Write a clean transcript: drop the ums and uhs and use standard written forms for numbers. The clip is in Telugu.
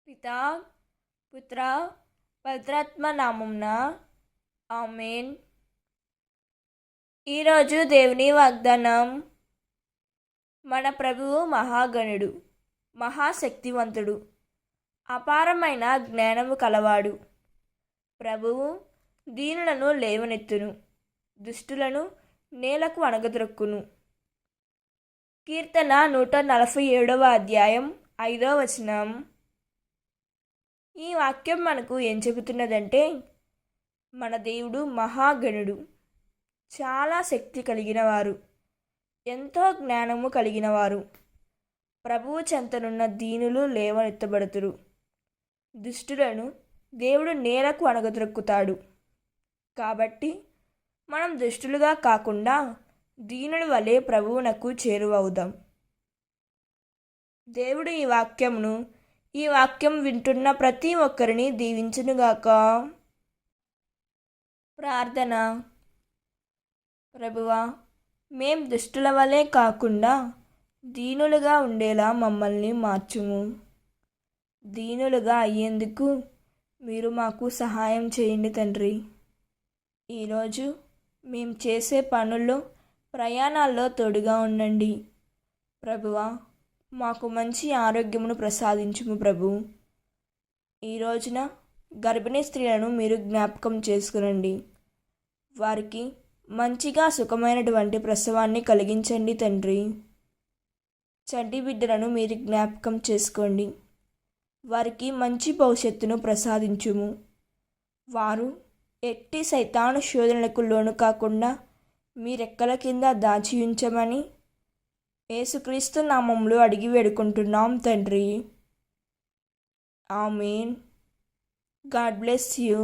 పితా పుత్ర పవిత్రాత్మ నామమున ఆమేన్. ఈరోజు దేవుని వాగ్దానం. మన ప్రభువు మహాగణుడు, మహాశక్తివంతుడు, అపారమైన జ్ఞానము కలవాడు. ప్రభువు దీనులను లేవనెత్తును, దుష్టులను నేలకు అణగద్రొక్కును. కీర్తన 147వ అధ్యాయం 5వ వచనం. ఈ వాక్యం మనకు ఏం చెబుతున్నదంటే, మన దేవుడు మహాగణుడు, చాలా శక్తి కలిగినవారు, ఎంతో జ్ఞానము కలిగినవారు. ప్రభువు చెంతనున్న దీనులు లేవనెత్తబడుతురు, దుష్టులను దేవుడు నేలకు అణగద్రొక్కుతాడు. కాబట్టి మనం దుష్టులుగా కాకుండా దీనుల వలె ప్రభువునకు చేరువవుదాం. దేవుడు ఈ వాక్యం వింటున్న ప్రతి ఒక్కరిని దీవించునుగాక. ప్రార్థన. ప్రభువా, మేం దుష్టుల వలె కాకుండా దీనులుగా ఉండేలా మమ్మల్ని మార్చుము. దీనులుగా అయ్యేందుకు మీరు మాకు సహాయం చేయండి తండ్రి. ఈరోజు మేం చేసే పనుల్లో, ప్రయాణాల్లో తోడుగా ఉండండి. ప్రభువా, మాకు మంచి ఆరోగ్యమును ప్రసాదించుము ప్రభు. ఈ రోజున గర్భిణీ స్త్రీలను మీరు జ్ఞాపకం చేసుకునండి. వారికి మంచిగా సుఖమైనటువంటి ప్రసవాన్ని కలిగించండి తండ్రి. చంటి బిడ్డలను మీరు జ్ఞాపకం చేసుకోండి. వారికి మంచి భవిష్యత్తును ప్రసాదించుము. వారు ఎట్టి సైతాను శోధనలకు లోను కాకుండా మీ రెక్కల కింద దాచి ఉంచమని యేసుక్రీస్తు నామములో అడిగి వేడుకుంటున్నాం తండ్రి. ఆమేన్. God bless you.